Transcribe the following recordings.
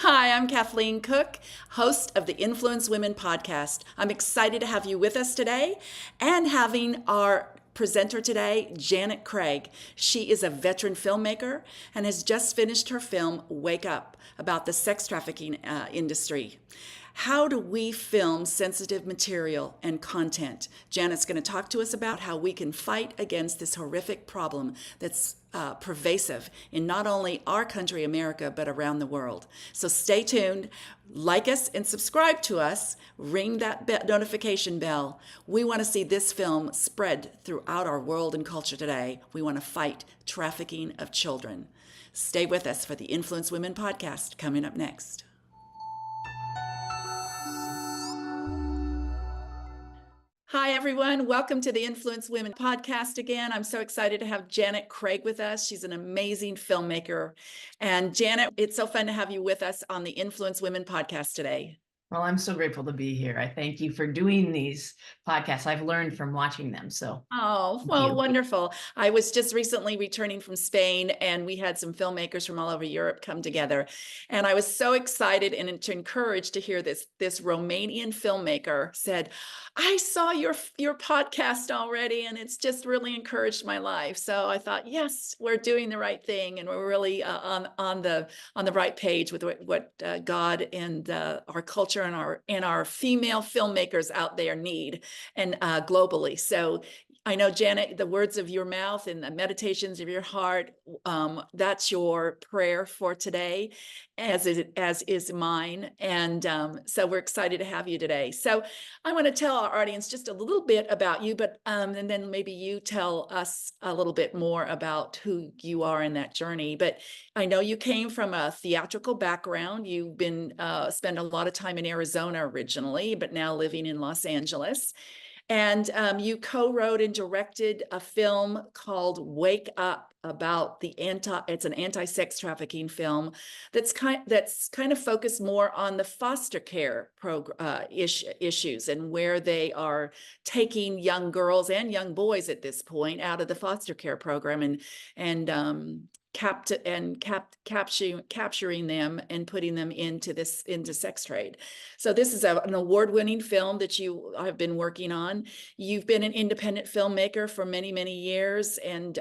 Hi, I'm Kathleen Cook, host of the Influence Women podcast. I'm excited to have you with us today and having our presenter today, Janet Craig. She is a veteran filmmaker and has just finished her film, Wake Up, about the sex trafficking industry. How do we film sensitive material and content? Janet's going to talk to us about how we can fight against this horrific problem that's pervasive in not only our country, America, but around the world. So stay tuned, like us and subscribe to us, ring that notification bell. We want to see this film spread throughout our world and culture today. We want to fight trafficking of children. Stay with us for the Influence Women podcast coming up next. Hi, everyone. Welcome to the Influence Women podcast again. I'm so excited to have Janet Craig with us. She's an amazing filmmaker. And Janet, it's so fun to have you with us on the Influence Women podcast today. Well, I'm so grateful to be here. I thank you for doing these podcasts. I've learned from watching them. Oh, well, wonderful. I was just recently returning from Spain, and we had some filmmakers from all over Europe come together. And I was so excited and encouraged to hear this Romanian filmmaker said, I saw your podcast already, and it's just really encouraged my life. So I thought, yes, we're doing the right thing, and we're really on the right page with what God and our culture and our female filmmakers out there need, and globally. So I know, Janet, the words of your mouth and the meditations of your heart, that's your prayer for today, as is mine. And so we're excited to have you today. So I want to tell our audience just a little bit about you, but and then maybe you tell us a little bit more about who you are in that journey. But I know you came from a theatrical background. You've been spent a lot of time in Arizona originally, but now living in Los Angeles. And you co-wrote and directed a film called Wake Up about it's an anti-sex trafficking film that's kind of focused more on the foster care issues and where they are taking young girls and young boys at this point out of the foster care program and capturing them and putting them into sex trade. So this is an award-winning film that you have been working on. You've been an independent filmmaker for many, many years, and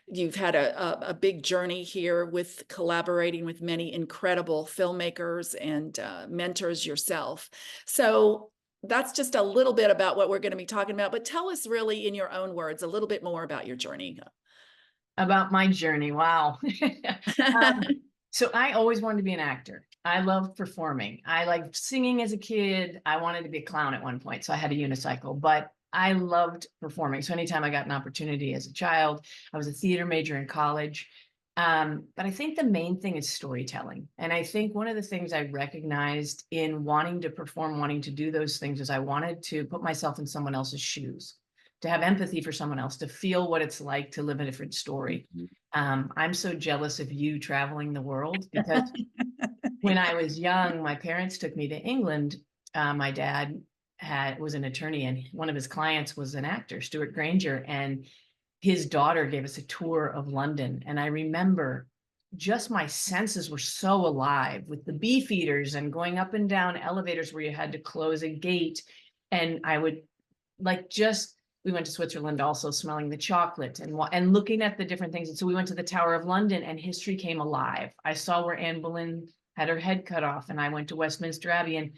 you've had a big journey here with collaborating with many incredible filmmakers and mentors yourself. So that's just a little bit about what we're going to be talking about, but tell us really in your own words a little bit more about your journey. About my journey. Wow. So I always wanted to be an actor. I loved performing. I liked singing as a kid. I wanted to be a clown at one point, so I had a unicycle, but I loved performing. So anytime I got an opportunity as a child, I was a theater major in college. But I think the main thing is storytelling. And I think one of the things I recognized in wanting to perform, wanting to do those things, is I wanted to put myself in someone else's shoes, to have empathy for someone else, to feel what it's like to live a different story. I'm so jealous of you traveling the world, because when I was young, my parents took me to England. My dad was an attorney, and one of his clients was an actor, Stuart Granger, and his daughter gave us a tour of London. And I remember just my senses were so alive with the beefeaters and going up and down elevators where you had to close a gate. And I would we went to Switzerland also, smelling the chocolate and looking at the different things. And so we went to the Tower of London, and history came alive. I saw where Anne Boleyn had her head cut off, and I went to Westminster Abbey, and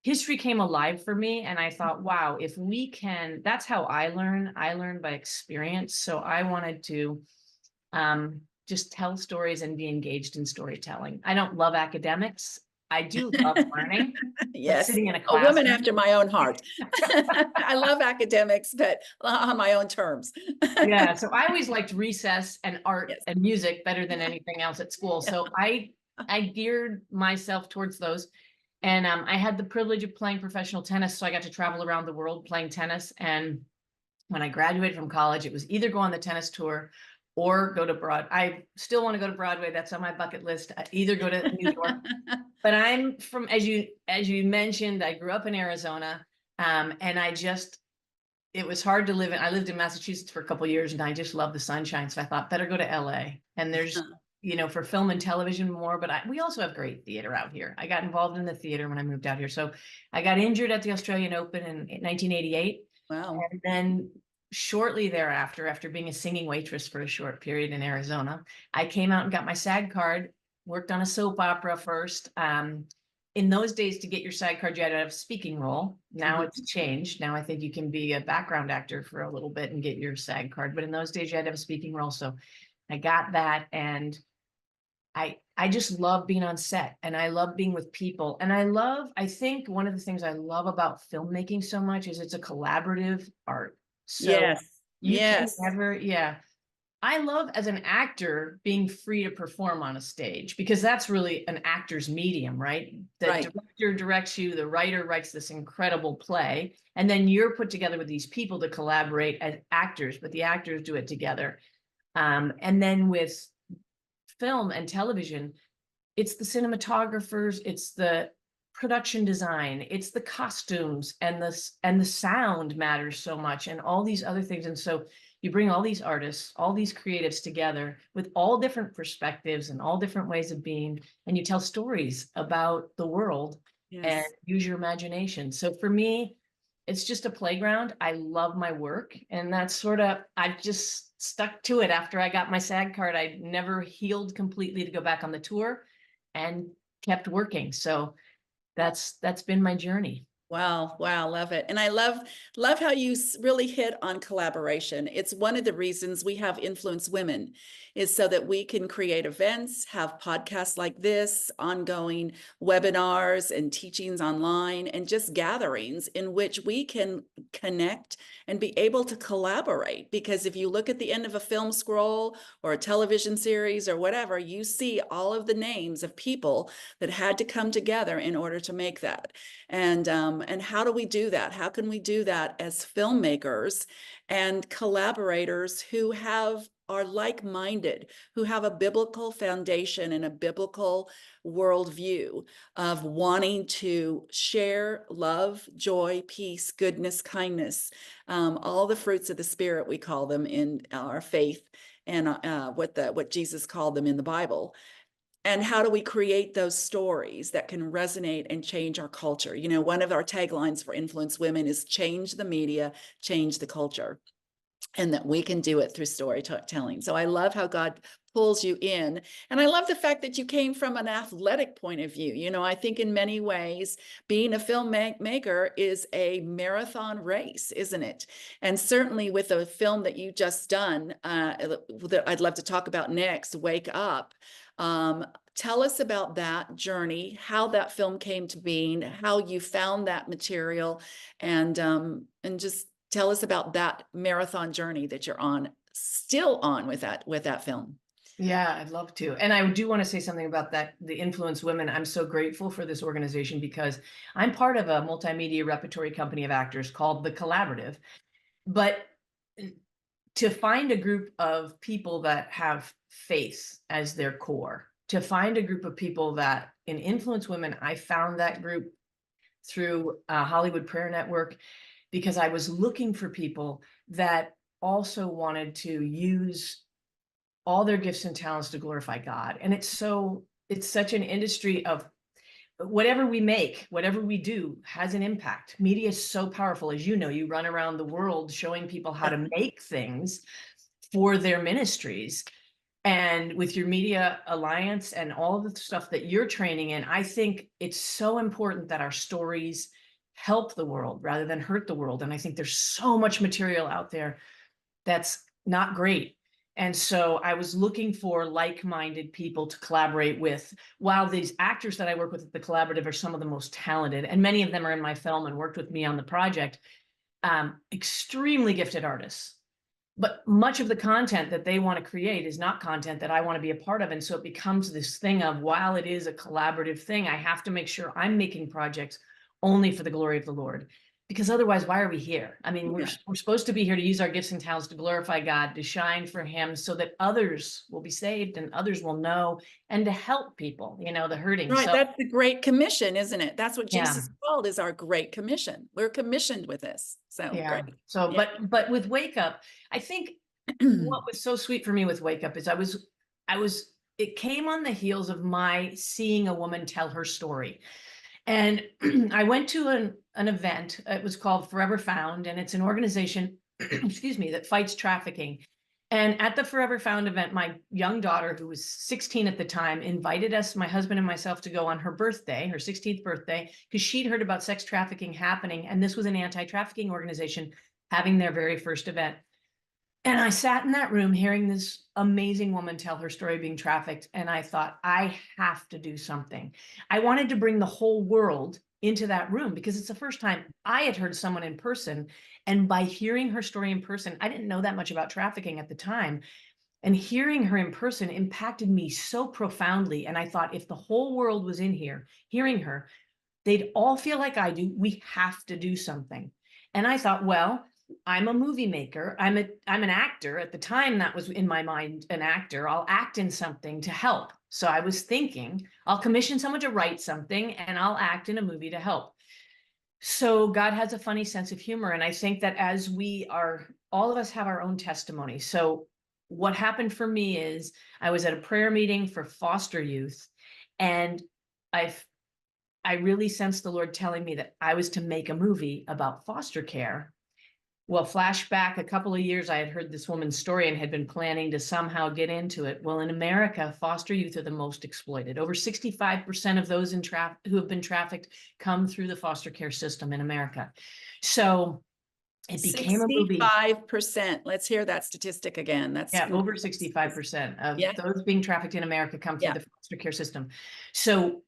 history came alive for me. And I thought, wow, if we can, that's how I learn. I learn by experience. So I wanted to just tell stories and be engaged in storytelling. I don't love academics. I do love learning. Yes, sitting in a woman after my own heart. I love academics, but on my own terms. Yeah, so I always liked recess and art and music better than anything else at school. So I geared myself towards those. And I had the privilege of playing professional tennis, so I got to travel around the world playing tennis. And when I graduated from college, it was either go on the tennis tour or go to Broadway. I still want to go to Broadway. That's on my bucket list. I either go to New York. But I'm from, as you mentioned, I grew up in Arizona, and it was hard to live in. I lived in Massachusetts for a couple of years, and I just love the sunshine. So I thought, better go to LA. And there's for film and television more, but we also have great theater out here. I got involved in the theater when I moved out here. So I got injured at the Australian Open in 1988. Wow. And then shortly thereafter, after being a singing waitress for a short period in Arizona, I came out and got my SAG card, worked on a soap opera first. In those days, to get your SAG card, you had to have a speaking role. Now it's changed. Now I think you can be a background actor for a little bit and get your SAG card. But in those days, you had to have a speaking role. So I got that, and I just love being on set, and I love being with people. And I think one of the things I love about filmmaking so much is it's a collaborative art. So Yes. you can Yes. never, I love as an actor being free to perform on a stage, because that's really an actor's medium, right? The Right. director directs you, the writer writes this incredible play, and then you're put together with these people to collaborate as actors, but the actors do it together. And then with film and television, it's the cinematographers, it's the production design, it's the costumes, and the sound matters so much, and all these other things. And so you bring all these artists, all these creatives together with all different perspectives and all different ways of being, and you tell stories about the world and Yes. use your imagination. So for me, it's just a playground. I love my work, and that's sort of, I've just stuck to it. After I got my SAG card, I never healed completely to go back on the tour, and kept working. So that's been my journey. Wow, wow, love it. And I love how you really hit on collaboration. It's one of the reasons we have Influence Women, is so that we can create events, have podcasts like this, ongoing webinars and teachings online, and just gatherings in which we can connect and be able to collaborate. Because if you look at the end of a film scroll or a television series or whatever, you see all of the names of people that had to come together in order to make that. And how do we do that? How can we do that as filmmakers and collaborators who are like-minded, who have a biblical foundation and a biblical worldview of wanting to share love, joy, peace, goodness, kindness, all the fruits of the Spirit, we call them in our faith, and what Jesus called them in the Bible. And how do we create those stories that can resonate and change our culture? You know, one of our taglines for Influence Women is change the media, change the culture, and that we can do it through storytelling. So I love how God pulls you in. And I love the fact that you came from an athletic point of view. You know, I think in many ways, being a filmmaker is a marathon race, isn't it? And certainly with the film that you just done, that I'd love to talk about next, Wake Up. Tell us about that journey, how that film came to being, how you found that material, and just tell us about that marathon journey that you're still on with that film. Yeah, I'd love to. And I do want to say something about that, the Influence Women. I'm so grateful for this organization, because I'm part of a multimedia repertory company of actors called The Collaborative. But to find a group of people that have faith as their core, to find a group of people that in Influence Women, I found that group through Hollywood Prayer Network, because I was looking for people that also wanted to use all their gifts and talents to glorify God. And it's such an industry of whatever we make, whatever we do has an impact. Media is so powerful. As you know, you run around the world showing people how to make things for their ministries. And with your media alliance and all of the stuff that you're training in, I think it's so important that our stories help the world rather than hurt the world. And I think there's so much material out there that's not great. And so I was looking for like-minded people to collaborate with. While these actors that I work with at the Collaborative are some of the most talented, and many of them are in my film and worked with me on the project, extremely gifted artists. But much of the content that they want to create is not content that I want to be a part of. And so it becomes this thing of, while it is a collaborative thing, I have to make sure I'm making projects only for the glory of the Lord. Because otherwise, why are we here? I mean, we're supposed to be here to use our gifts and talents to glorify God, to shine for Him, so that others will be saved and others will know, and to help people, the hurting. Right, So that's the Great Commission, isn't it? That's what yeah, Jesus called, is our Great Commission. We're commissioned with this. So yeah. great. So, Yeah. but with Wake Up, I think what was so sweet for me with Wake Up is I was it came on the heels of my seeing a woman tell her story. And I went to an event. It was called Forever Found, and it's an organization, excuse me, that fights trafficking. And at the Forever Found event, my young daughter, who was 16 at the time, invited us, my husband and myself, to go on her birthday, her 16th birthday, because she'd heard about sex trafficking happening. And this was an anti-trafficking organization having their very first event. And I sat in that room hearing this amazing woman tell her story of being trafficked. And I thought, I have to do something. I wanted to bring the whole world into that room because it's the first time I had heard someone in person. And by hearing her story in person, I didn't know that much about trafficking at the time. And hearing her in person impacted me so profoundly. And I thought, if the whole world was in here hearing her, they'd all feel like I do. We have to do something. And I thought, well, I'm a movie maker. I'm an actor. At the time, that was in my mind, an actor. I'll act in something to help. So I was thinking, I'll commission someone to write something and I'll act in a movie to help. So God has a funny sense of humor. And I think that as we are, all of us have our own testimony. So what happened for me is I was at a prayer meeting for foster youth, and I really sensed the Lord telling me that I was to make a movie about foster care. Well, flashback a couple of years, I had heard this woman's story and had been planning to somehow get into it. Well, in America, foster youth are the most exploited. Over 65% of those who have been trafficked come through the foster care system in America. So it became a movie. 65%. Let's hear that statistic again. That's over 65% of yeah. those being trafficked in America come through the foster care system. So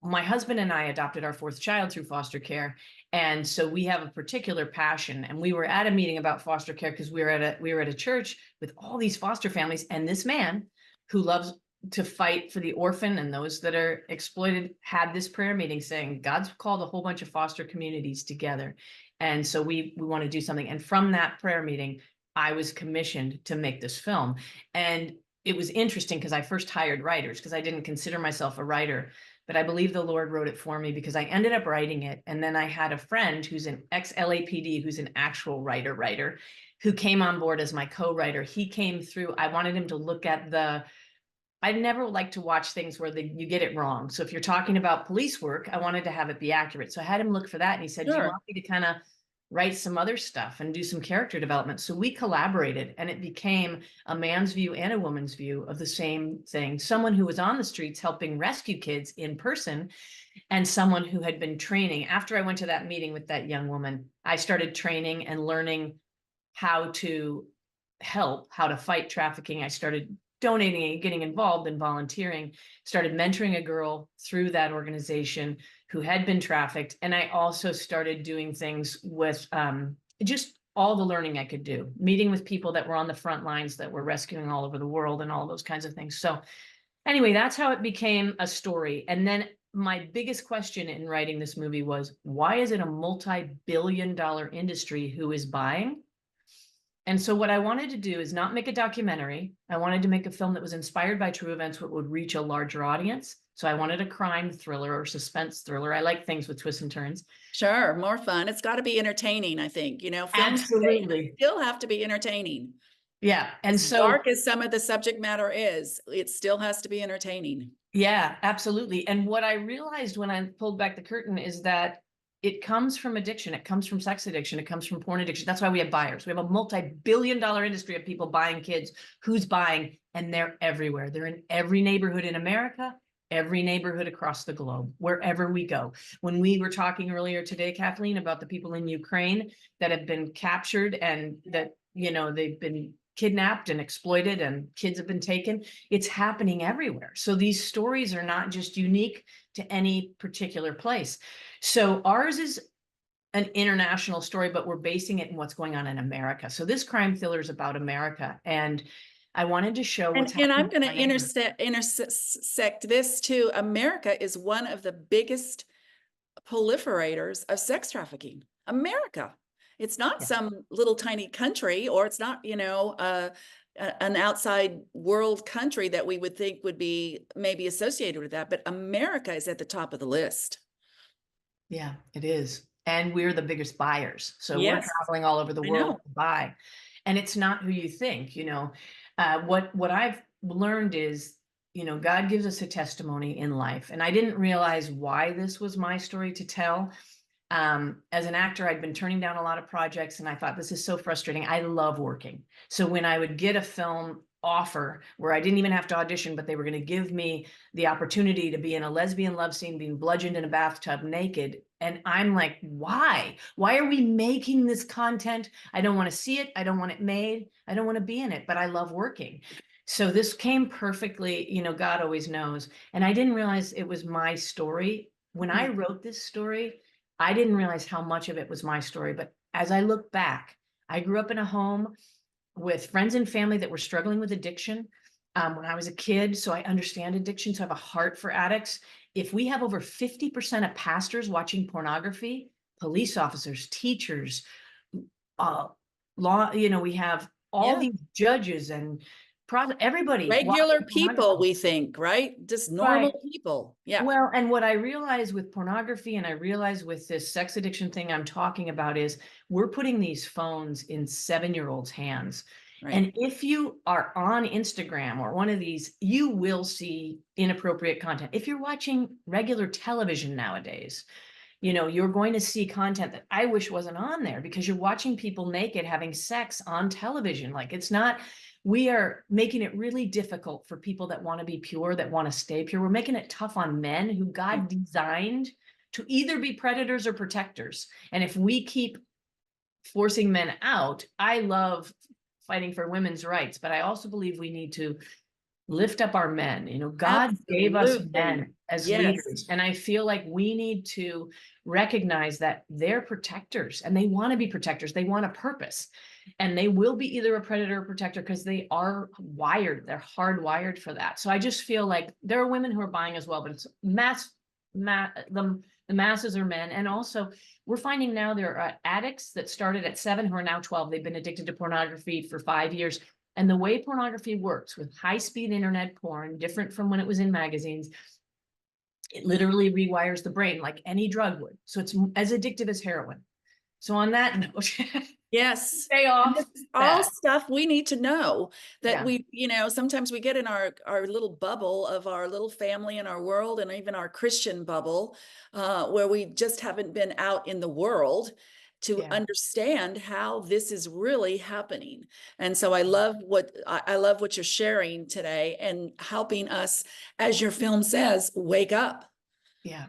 my husband and I adopted our fourth child through foster care. And so we have a particular passion. And we were at a meeting about foster care because we were at a church with all these foster families. And this man who loves to fight for the orphan and those that are exploited had this prayer meeting saying, God's called a whole bunch of foster communities together. And so we want to do something. And from that prayer meeting, I was commissioned to make this film. And it was interesting because I first hired writers because I didn't consider myself a writer. But I believe the Lord wrote it for me because I ended up writing it. And then I had a friend who's an ex-LAPD, who's an actual writer, who came on board as my co-writer. He came through. I wanted him to look at I never like to watch things where you get it wrong. So if you're talking about police work, I wanted to have it be accurate. So I had him look for that. And he said, do you want me to kind of write some other stuff and do some character development? So we collaborated, and it became a man's view and a woman's view of the same thing. Someone who was on the streets helping rescue kids in person, and someone who had been training. After I went to that meeting with that young woman, I started training and learning how to help, how to fight trafficking. I started donating and getting involved in volunteering, started mentoring a girl through that organization who had been trafficked. And I also started doing things with just all the learning I could do, meeting with people that were on the front lines that were rescuing all over the world and all those kinds of things. So anyway, that's how it became a story. And then my biggest question in writing this movie was, why is it a multi-billion-dollar industry who is buying? And so what I wanted to do is not make a documentary. I wanted to make a film that was inspired by true events, but would reach a larger audience. So I wanted a crime thriller or suspense thriller. I like things with twists and turns. Sure, more fun. It's got to be entertaining, I think. You know, films absolutely still have to be entertaining. Yeah. And as so dark as some of the subject matter is, it still has to be entertaining. Yeah, absolutely. And what I realized when I pulled back the curtain is that it comes from addiction. It comes from sex addiction. It comes from porn addiction. That's why we have buyers. We have a multi-billion-dollar industry of people buying kids. Who's buying? And they're everywhere. They're in every neighborhood in America, every neighborhood across the globe, wherever we go. When we were talking earlier today, Kathleen, about the people in Ukraine that have been captured and that, you know, they've been kidnapped and exploited and kids have been taken, it's happening everywhere. So these stories are not just unique to any particular place. So ours is an international story, but we're basing it in what's going on in America. So this crime thriller is about America. And I wanted to show what's happening. And I'm going to intersect this too. America is one of the biggest proliferators of sex trafficking. America. It's not some little tiny country, or it's not, you know, an outside world country that we would think would be maybe associated with that. But America is at the top of the list. Yeah, it is. And we're the biggest buyers. So we're traveling all over the world to buy. And it's not who you think, you know. What I've learned is, God gives us a testimony in life. And I didn't realize why this was my story to tell. As an actor, I'd been turning down a lot of projects, and I thought, this is so frustrating. I love working. So when I would get a film offer where I didn't even have to audition, but they were going to give me the opportunity to be in a lesbian love scene, being bludgeoned in a bathtub naked. And I'm like, why? Why are we making this content? I don't want to see it. I don't want it made. I don't want to be in it, but I love working. So this came perfectly, God always knows. And I didn't realize it was my story. When I wrote this story, I didn't realize how much of it was my story. But as I look back, I grew up in a home with friends and family that were struggling with addiction when I was a kid. So I understand addiction. So I have a heart for addicts. If we have over 50% of pastors watching pornography, police officers, teachers, law, we have all these judges and everybody. Regular people, we think, right? Just normal people. Yeah. Well, and what I realize with pornography, and I realize with this sex addiction thing I'm talking about, is we're putting these phones in 7-year-olds' hands. Right. And if you are on Instagram or one of these, you will see inappropriate content. If you're watching regular television nowadays, you're going to see content that I wish wasn't on there, because you're watching people naked having sex on television. Like, it's not. We are making it really difficult for people that want to be pure, that want to stay pure. We're making it tough on men who God designed to either be predators or protectors. And if we keep forcing men out, I love fighting for women's rights, but I also believe we need to lift up our men. God gave us men as leaders. And I feel like we need to recognize that they're protectors, and they want to be protectors. They want a purpose, and they will be either a predator or protector because they are wired. They're hardwired for that. So I just feel like there are women who are buying as well, but it's the masses are men. And also we're finding now there are addicts that started at 7 who are now 12. They've been addicted to pornography for 5 years. And the way pornography works with high-speed internet porn, different from when it was in magazines, it literally rewires the brain like any drug would. So it's as addictive as heroin. So on that note, yes, stay off. All stuff we need to know that we, sometimes we get in our little bubble of our little family and our world, and even our Christian bubble, where we just haven't been out in the world to understand how this is really happening. And so I love what you're sharing today and helping us, as your film says, wake up. Yeah.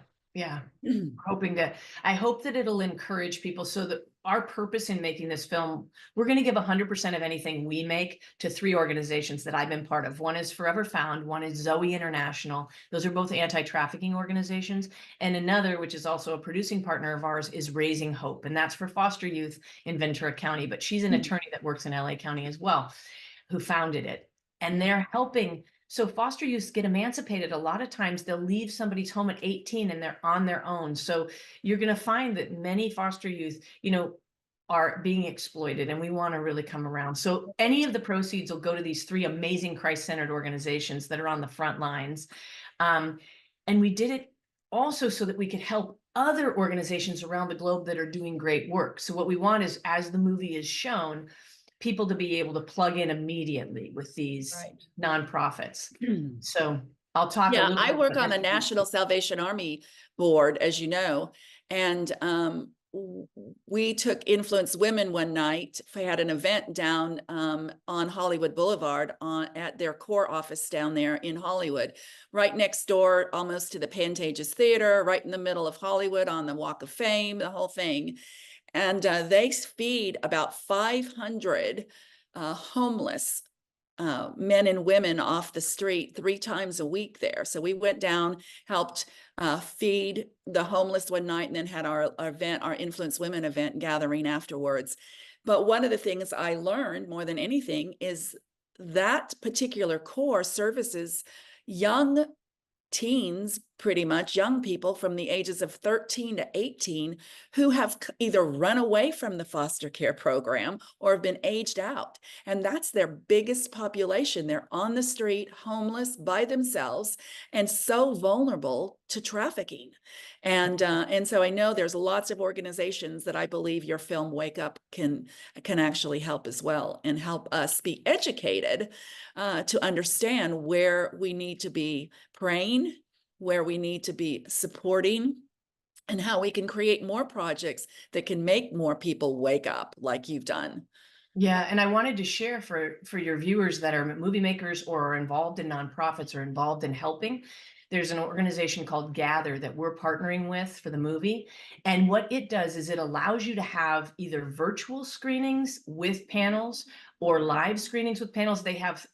I hope that it'll encourage people, so that our purpose in making this film, we're going to give 100% of anything we make to 3 organizations that I've been part of. One is Forever Found, one is Zoe International. Those are both anti-trafficking organizations. And another, which is also a producing partner of ours, is Raising Hope. And that's for foster youth in Ventura County. But she's an attorney that works in LA County as well, who founded it. And they're helping. So foster youth get emancipated. A lot of times they'll leave somebody's home at 18 and they're on their own. So you're going to find that many foster youth, are being exploited, and we want to really come around. So any of the proceeds will go to these 3 amazing Christ-centered organizations that are on the front lines. And we did it also so that we could help other organizations around the globe that are doing great work. So what we want is, as the movie is shown, people to be able to plug in immediately with these nonprofits. So I'll talk a little bit. I work on the National Salvation Army board, as you know, and we took Influence Women one night. We had an event down on Hollywood Boulevard at their core office down there in Hollywood, right next door almost to the Pantages Theater, right in the middle of Hollywood on the Walk of Fame, the whole thing. And they feed about 500 homeless men and women off the street 3 times a week there. So we went down, helped feed the homeless one night, and then had our event, our Influence Women event gathering afterwards. But one of the things I learned more than anything is that particular core services young teens pretty much young people from the ages of 13 to 18 who have either run away from the foster care program or have been aged out. And that's their biggest population. They're on the street, homeless by themselves, and so vulnerable to trafficking. And so I know there's lots of organizations that I believe your film Wake Up can actually help as well, and help us be educated to understand where we need to be praying, where we need to be supporting, and how we can create more projects that can make more people wake up like you've done. Yeah, and I wanted to share for your viewers that are movie makers or are involved in nonprofits or involved in helping. There's an organization called Gather that we're partnering with for the movie. And what it does is it allows you to have either virtual screenings with panels or live screenings with panels. They have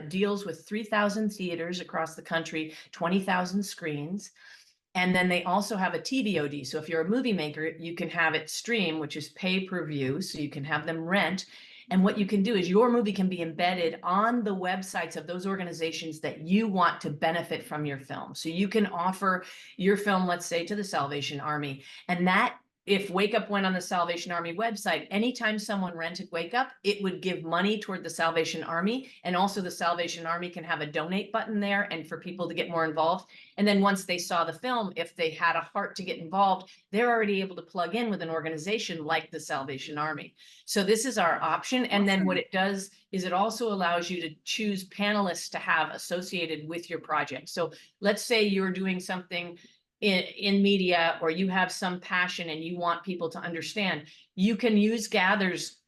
deals with 3,000 theaters across the country, 20,000 screens. And then they also have a TVOD. So if you're a movie maker, you can have it stream, which is pay per view. So you can have them rent. And what you can do is your movie can be embedded on the websites of those organizations that you want to benefit from your film. So you can offer your film, let's say, to the Salvation Army. And that, if Wake Up went on the Salvation Army website, anytime someone rented Wake Up, it would give money toward the Salvation Army. And also the Salvation Army can have a donate button there and for people to get more involved. And then once they saw the film, if they had a heart to get involved, they're already able to plug in with an organization like the Salvation Army. So this is our option. And then what it does is it also allows you to choose panelists to have associated with your project. So let's say you're doing something in media, or you have some passion and you want people to understand, you can use Gather's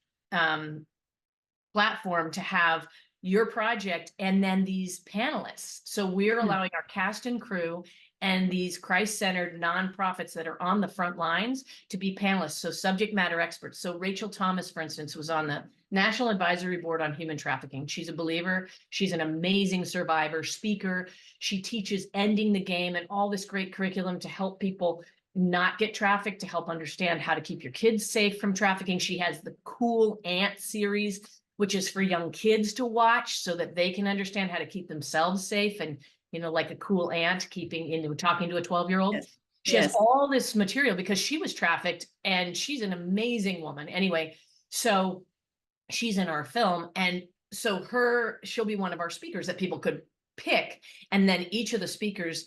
platform to have your project and then these panelists. So we're allowing our cast and crew and these Christ-centered nonprofits that are on the front lines to be panelists, so subject matter experts. So Rachel Thomas, for instance, was on the National Advisory Board on Human Trafficking. She's a believer. She's an amazing survivor, speaker. She teaches ending the game and all this great curriculum to help people not get trafficked, to help understand how to keep your kids safe from trafficking. She has the Cool Aunt series, which is for young kids to watch so that they can understand how to keep themselves safe, and like a cool aunt talking to a 12-year-old. Yes. She has all this material because she was trafficked, and she's an amazing woman. Anyway, so she's in our film, and so she'll be one of our speakers that people could pick, and then each of the speakers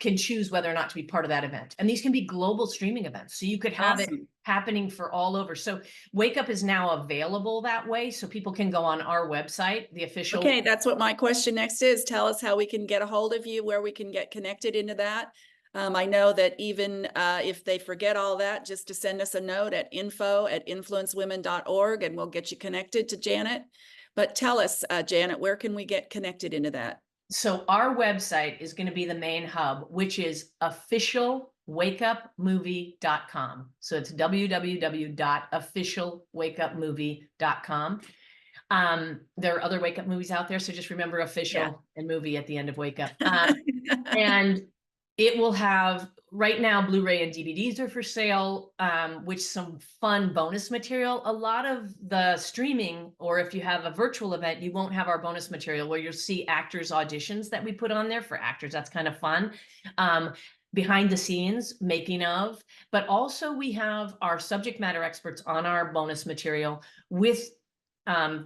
can choose whether or not to be part of that event. And these can be global streaming events. So you could have it happening for all over. So Wake Up is now available that way. So people can go on our website, the official. Okay, that's what my question next is. Tell us how we can get a hold of you, where we can get connected into that. I know that even if they forget all that, just to send us a note at info@influencewomen.org and we'll get you connected to Janet. But tell us, Janet, where can we get connected into that? So our website is going to be the main hub, which is officialwakeupmovie.com. So it's www.officialwakeupmovie.com. There are other Wake Up movies out there, so just remember official and movie at the end of Wake Up. And it will have, right now, Blu-ray and DVDs are for sale, which some fun bonus material. A lot of the streaming, or if you have a virtual event, you won't have our bonus material where you'll see actors' auditions that we put on there for actors. That's kind of fun. Behind the scenes, making of, but also we have our subject matter experts on our bonus material with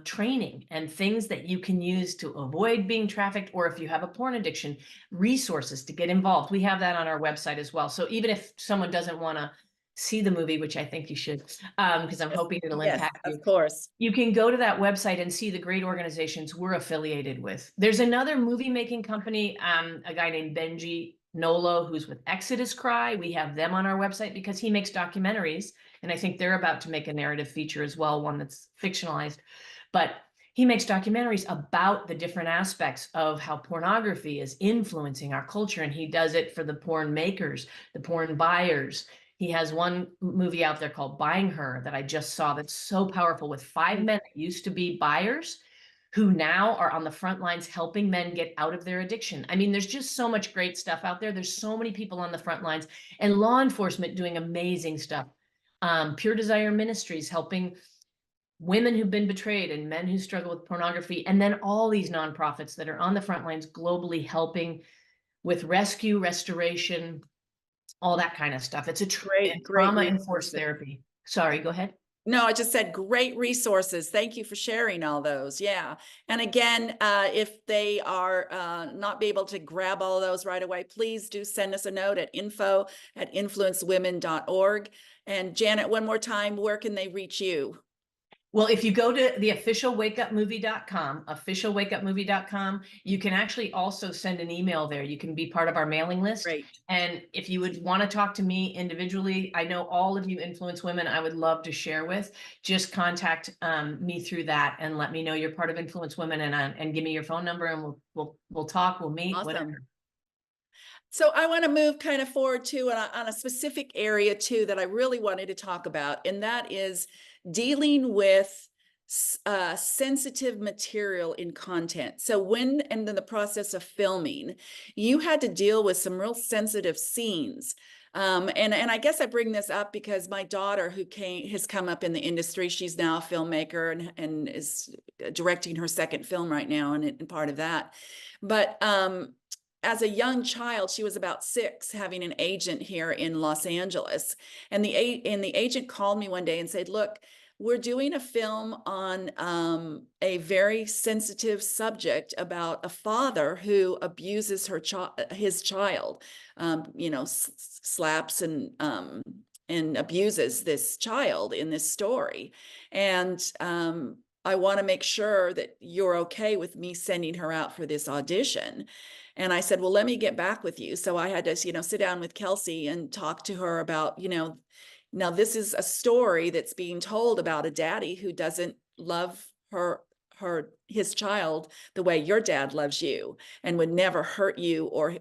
training and things that you can use to avoid being trafficked, or if you have a porn addiction, resources to get involved. We have that on our website as well. So even if someone doesn't want to see the movie, which I think you should, because I'm hoping it'll impact you. Of course. You can go to that website and see the great organizations we're affiliated with. There's another movie making company, a guy named Benji Nolo, who's with Exodus Cry. We have them on our website because he makes documentaries. And I think they're about to make a narrative feature as well, one that's fictionalized. But he makes documentaries about the different aspects of how pornography is influencing our culture. And he does it for the porn makers, the porn buyers. He has one movie out there called Buying Her that I just saw that's so powerful, with 5 men that used to be buyers who now are on the front lines helping men get out of their addiction. I mean, there's just so much great stuff out there. There's so many people on the front lines, and law enforcement doing amazing stuff. Pure Desire Ministries helping women who've been betrayed and men who struggle with pornography, and then all these nonprofits that are on the front lines globally helping with rescue, restoration, all that kind of stuff. It's a Great trauma-informed resources. therapy. Sorry, go ahead. No, I just said great resources. Thank you for sharing all those. Yeah. And again, if they are not be able to grab all of those right away, please do send us a note at info@influencewomen.org. And Janet, one more time, where can they reach you? Well, if you go to the officialwakeupmovie.com, you can actually also send an email there. You can be part of our mailing list. Great. And if you would want to talk to me individually, I know all of you influence women I would love to share with. Just contact me through that and let me know you're part of Influence Women, and give me your phone number, and we'll talk, we'll meet, Awesome. whatever. So I want to move kind of forward to on a specific area too that I really wanted to talk about, and that is dealing with sensitive material in content. So when and in the process of filming, you had to deal with some real sensitive scenes. And I guess I bring this up because my daughter, who has come up in the industry, she's now a filmmaker and is directing her second film right now, and part of that. But as a young child, she was about 6, having an agent here in Los Angeles. And the agent called me one day and said, look, we're doing a film on a very sensitive subject about a father who abuses his child, slaps and abuses this child in this story. And I want to make sure that you're okay with me sending her out for this audition. And I said, well, let me get back with you. So I had to, sit down with Kelsey and talk to her about, now this is a story that's being told about a daddy who doesn't love his child the way your dad loves you, and would never hurt you or,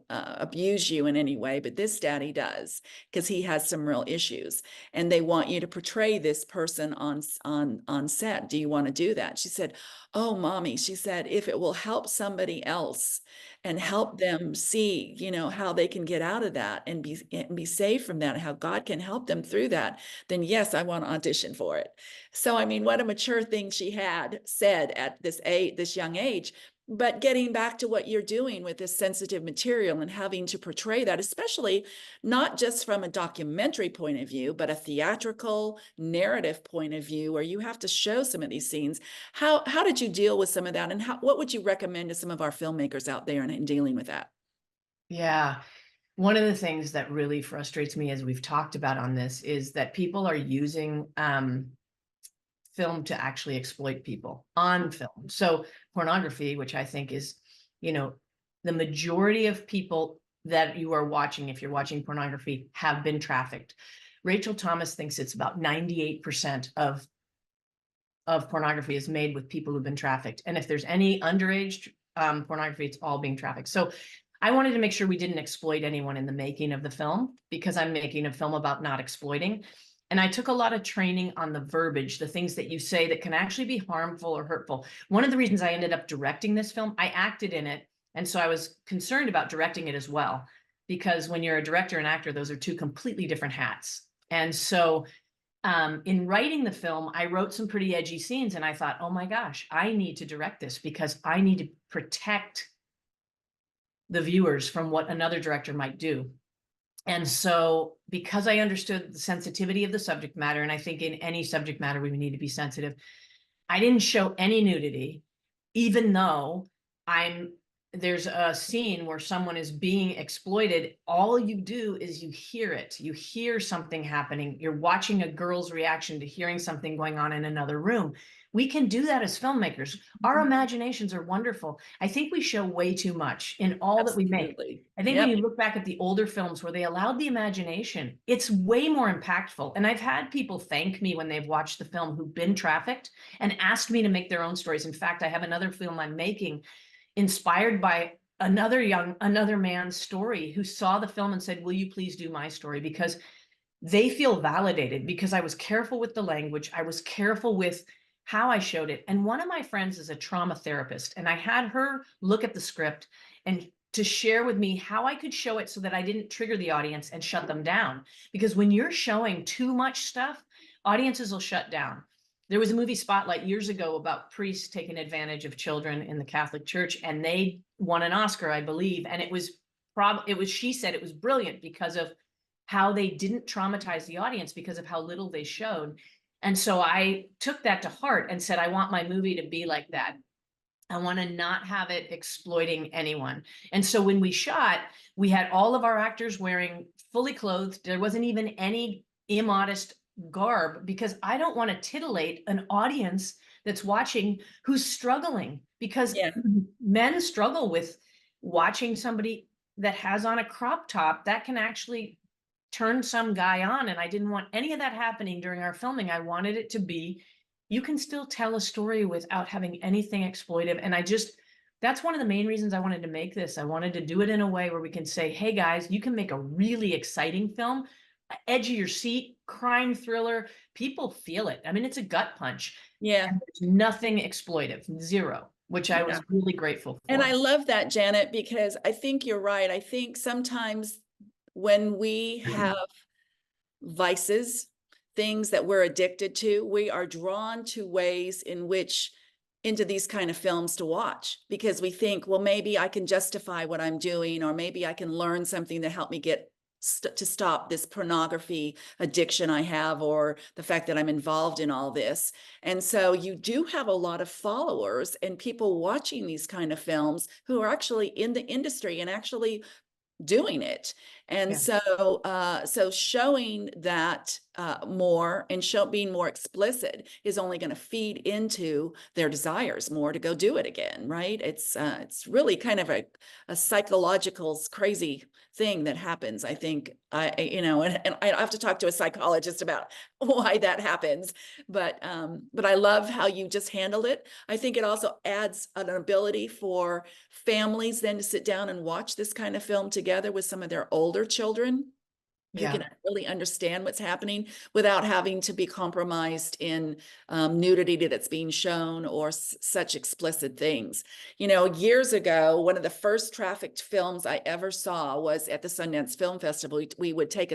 abuse you in any way. But this daddy does, because he has some real issues, and they want you to portray this person on set. Do you want to do that? She said, oh, mommy, she said, if it will help somebody else and help them see, how they can get out of that and be safe from that, how God can help them through that, then yes, I want to audition for it. So, I mean, what a mature thing she had said at this young age. But getting back to what you're doing with this sensitive material and having to portray that, especially not just from a documentary point of view, but a theatrical narrative point of view, where you have to show some of these scenes. How did you deal with some of that? And what would you recommend to some of our filmmakers out there in dealing with that? Yeah. One of the things that really frustrates me, as we've talked about on this, is that people are using film to actually exploit people on film. So pornography, which I think is, the majority of people that you are watching, if you're watching pornography, have been trafficked. Rachel Thomas thinks it's about 98% of pornography is made with people who've been trafficked. And if there's any underage pornography, it's all being trafficked. So I wanted to make sure we didn't exploit anyone in the making of the film, because I'm making a film about not exploiting. And I took a lot of training on the verbiage, the things that you say that can actually be harmful or hurtful. One of the reasons I ended up directing this film, I acted in it. And so I was concerned about directing it as well, because when you're a director and actor, those are two completely different hats. And so in writing the film, I wrote some pretty edgy scenes, and I thought, oh my gosh, I need to direct this because I need to protect the viewers from what another director might do. And so, because I understood the sensitivity of the subject matter, and I think in any subject matter we need to be sensitive, I didn't show any nudity, even though there's a scene where someone is being exploited. All you do is you hear it. You hear something happening. You're watching a girl's reaction to hearing something going on in another room. We can do that as filmmakers. Our imaginations are wonderful. I think we show way too much in all that we make. I think when you look back at the older films where they allowed the imagination, it's way more impactful. And I've had people thank me when they've watched the film who've been trafficked and asked me to make their own stories. In fact, I have another film I'm making inspired by another man's story, who saw the film and said, will you please do my story? Because they feel validated, because I was careful with the language. I was careful with how I showed it. And one of my friends is a trauma therapist, and I had her look at the script and to share with me how I could show it so that I didn't trigger the audience and shut them down. Because when you're showing too much stuff, audiences will shut down. There was a movie Spotlight years ago about priests taking advantage of children in the Catholic Church, and they won an Oscar, I believe. And it was she said it was brilliant because of how they didn't traumatize the audience because of how little they showed. And so I took that to heart and said, I want my movie to be like that. I want to not have it exploiting anyone. And so when we shot, we had all of our actors wearing fully clothed. There wasn't even any immodest garb because I don't want to titillate an audience that's watching who's struggling, because Yeah. men struggle with watching somebody that has on a crop top that can actually turn some guy on. And I didn't want any of that happening during our filming. I wanted it to be, you can still tell a story without having anything exploitive. And that's one of the main reasons I wanted to make this. I wanted to do it in a way where we can say, hey guys, you can make a really exciting film, edge of your seat, crime thriller. People feel it. I mean, it's a gut punch. Yeah. And there's nothing exploitive, zero, which I was really grateful for. And I love that, Janet, because I think you're right. I think sometimes when we have vices, things that we're addicted to, we are drawn to ways in which into these kind of films to watch, because we think, well, maybe I can justify what I'm doing, or maybe I can learn something to help me get to stop this pornography addiction I have, or the fact that I'm involved in all this. And so you do have a lot of followers and people watching these kind of films who are actually in the industry and actually doing it. And so showing that more and being more explicit is only going to feed into their desires more to go do it again, right? It's really kind of a psychological crazy thing that happens. I think and I have to talk to a psychologist about why that happens, but I love how you just handled it. I think it also adds an ability for families then to sit down and watch this kind of film together with some of their older children who can really understand what's happening without having to be compromised in nudity that's being shown or such explicit things. Years ago, one of the first trafficked films I ever saw was at the Sundance Film Festival. We would take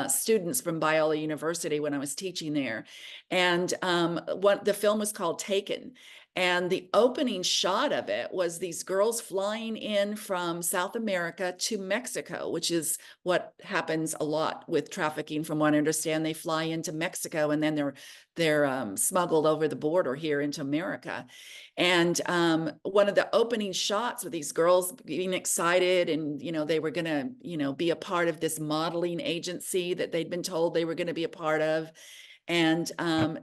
students from Biola University when I was teaching there. And the film was called Taken. And the opening shot of it was these girls flying in from South America to Mexico, which is what happens a lot with trafficking. From what I understand, they fly into Mexico and then they're smuggled over the border here into America. And one of the opening shots with these girls being excited, and they were going to be a part of this modeling agency that they'd been told they were going to be a part of. And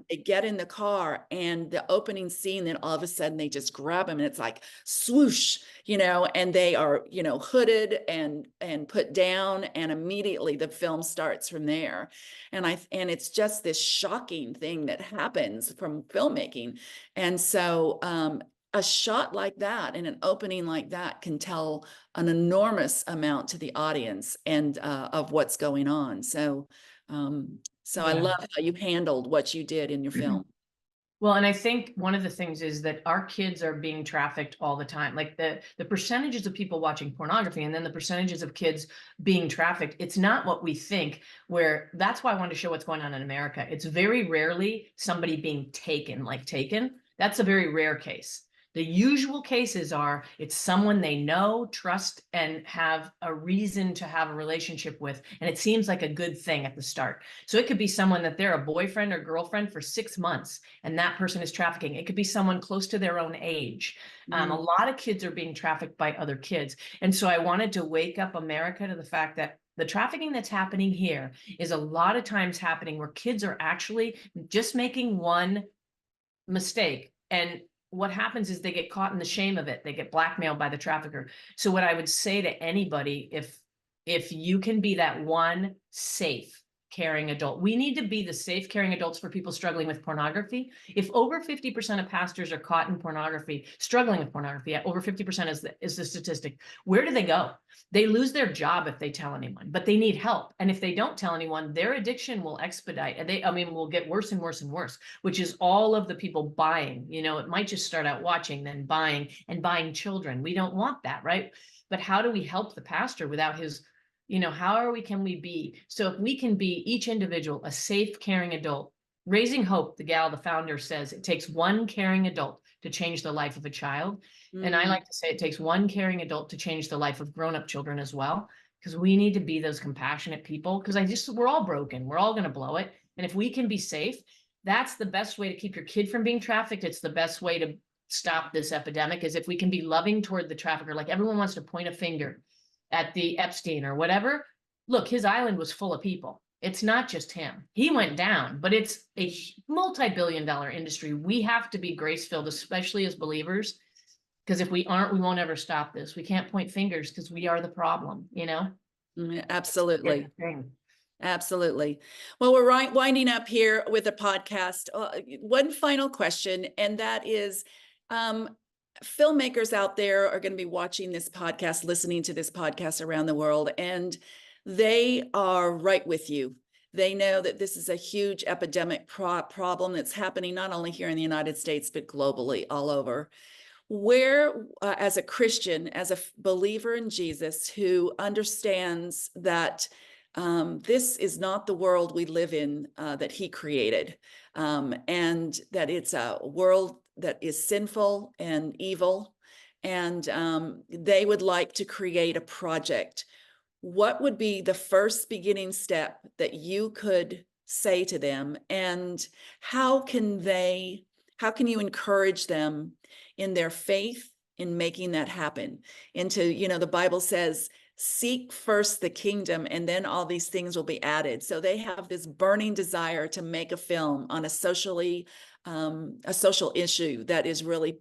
they get in the car, and the opening scene, then all of a sudden they just grab them and it's like swoosh, and they are, hooded and put down, and immediately the film starts from there. And it's just this shocking thing that happens from filmmaking. And so a shot like that and an opening like that can tell an enormous amount to the audience and of what's going on. So I love how you handled what you did in your film. Well, and I think one of the things is that our kids are being trafficked all the time. Like the percentages of people watching pornography and then the percentages of kids being trafficked, it's not what we think, where that's why I wanted to show what's going on in America. It's very rarely somebody being taken. That's a very rare case. The usual cases are it's someone they know, trust, and have a reason to have a relationship with. And it seems like a good thing at the start. So it could be someone that they're a boyfriend or girlfriend for 6 months, and that person is trafficking. It could be someone close to their own age. A lot of kids are being trafficked by other kids. And so I wanted to wake up America to the fact that the trafficking that's happening here is a lot of times happening where kids are actually just making one mistake, and what happens is they get caught in the shame of it. They get blackmailed by the trafficker. So what I would say to anybody, if you can be that one safe, caring adult, we need to be the safe, caring adults for people struggling with pornography. If over 50% of pastors are caught in pornography, struggling with pornography, over 50% is the statistic, where do they go? They lose their job if they tell anyone, but they need help. And if they don't tell anyone, their addiction will expedite. And will get worse and worse and worse, which is all of the people buying. It might just start out watching, then buying, and buying children. We don't want that, right? But how do we help the pastor without his, can we be? So if we can be each individual a safe, caring adult, Raising Hope, the founder says, it takes one caring adult to change the life of a child. And I Mm. like to say it takes one caring adult to change the life of grown-up children as well, because we need to be those compassionate people, because we're all broken. We're all going to blow it. And if we can be safe, that's the best way to keep your kid from being trafficked. It's the best way to stop this epidemic, is if we can be loving toward the trafficker. Like, everyone wants to point a finger at the Epstein or whatever. Look, his island was full of people. It's not just him. He went down, but it's a multi-billion-dollar industry. We have to be grace-filled, especially as believers, because if we aren't, we won't ever stop this. We can't point fingers because we are the problem, you know? Absolutely. Absolutely. Well, we're winding up here with a podcast. One final question, and that is, filmmakers out there are going to be watching this podcast, listening to this podcast around the world, and they are right with you. They know that this is a huge epidemic problem that's happening not only here in the United States, but globally, all over. Where, as a Christian, as a believer in Jesus, who understands that this is not the world we live in, that he created, and that it's a world that is sinful and evil, and they would like to create a project, what would be the first beginning step that you could say to them, and how can you encourage them in their faith in making that happen? The Bible says, seek first the kingdom, and then all these things will be added. So they have this burning desire to make a film on a social issue that is really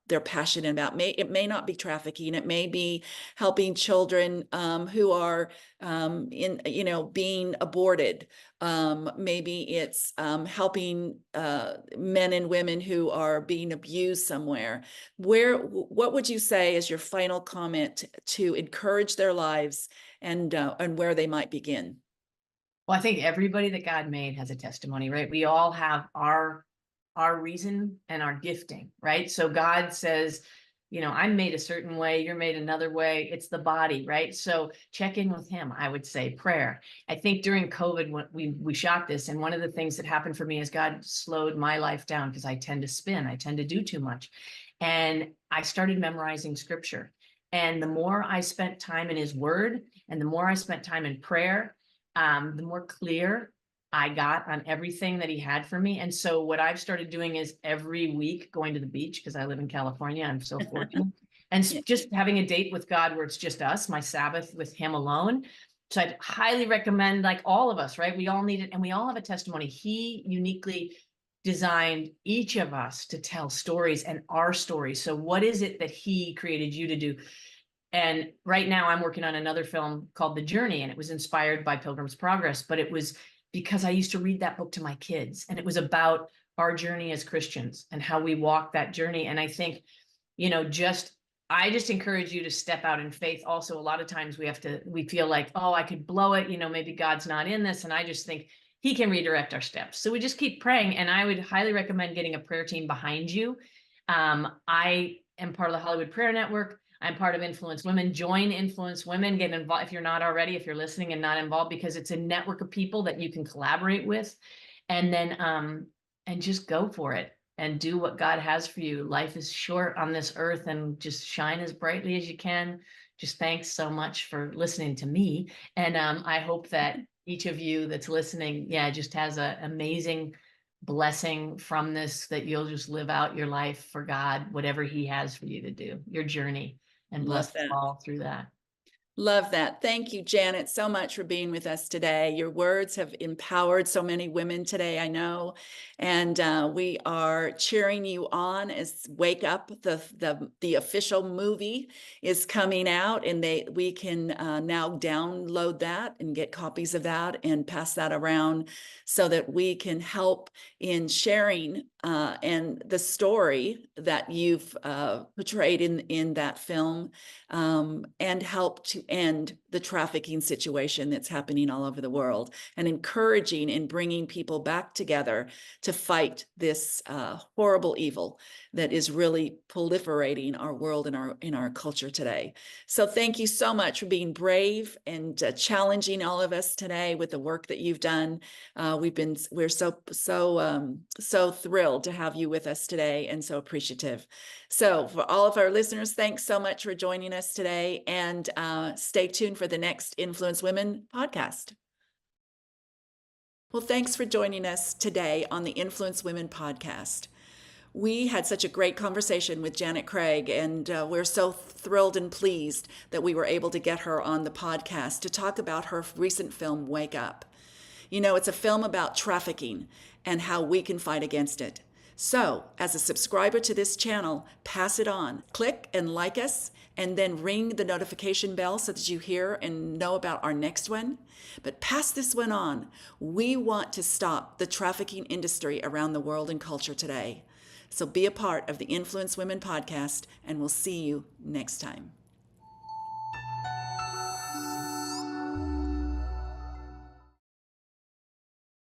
they're passionate about. It may not be trafficking. It may be helping children who are being aborted. Maybe it's helping men and women who are being abused somewhere. What would you say is your final comment to encourage their lives and where they might begin? Well, I think everybody that God made has a testimony, right? We all have our reason and our gifting, right? So God says, I'm made a certain way, you're made another way. It's the body, right? So check in with him. I would say prayer. I think during COVID, when we shot this, and one of the things that happened for me is God slowed my life down, because I tend to spin. I tend to do too much. And I started memorizing scripture. And the more I spent time in his word, and the more I spent time in prayer, the more clear I got on everything that he had for me. And so what I've started doing is every week going to the beach, because I live in California. I'm so fortunate. And just having a date with God where it's just us, my Sabbath with him alone. So I'd highly recommend, like all of us, right? We all need it. And we all have a testimony. He uniquely designed each of us to tell stories, and our stories. So what is it that he created you to do? And right now I'm working on another film called The Journey, and it was inspired by Pilgrim's Progress, but it was because I used to read that book to my kids, and it was about our journey as Christians and how we walk that journey. And I think, I just encourage you to step out in faith. Also, a lot of times we feel like, oh, I could blow it. Maybe God's not in this. And I just think he can redirect our steps. So we just keep praying. And I would highly recommend getting a prayer team behind you. I am part of the Hollywood Prayer Network. I'm part of Influence Women. Join Influence Women. Get involved if you're not already, if you're listening and not involved, because it's a network of people that you can collaborate with. And then and just go for it and do what God has for you. Life is short on this earth, and just shine as brightly as you can. Just thanks so much for listening to me. And I hope that each of you that's listening, just has an amazing blessing from this, that you'll just live out your life for God, whatever he has for you to do, your journey. And bless us all through that. Love that. Thank you, Janet, so much for being with us today. Your words have empowered so many women today, I know. And we are cheering you on as Wake Up, the official movie is coming out, and we can now download that and get copies of that and pass that around, so that we can help in sharing and the story that you've portrayed in that film, and help to end the trafficking situation that's happening all over the world, and encouraging and bringing people back together to fight this horrible evil that is really proliferating our world and in our culture today. So thank you so much for being brave and challenging all of us today with the work that you've done. We're so thrilled thrilled to have you with us today and so appreciative. So for all of our listeners, thanks so much for joining us today, and stay tuned for the next Influence Women podcast. Well, thanks for joining us today on the Influence Women podcast. We had such a great conversation with Janet Craig, and we're so thrilled and pleased that we were able to get her on the podcast to talk about her recent film, Wake Up. You know, it's a film about trafficking and how we can fight against it. So, as a subscriber to this channel, pass it on. Click and like us, and then ring the notification bell so that you hear and know about our next one. But pass this one on. We want to stop the trafficking industry around the world and culture today. So be a part of the Influence Women podcast, and we'll see you next time.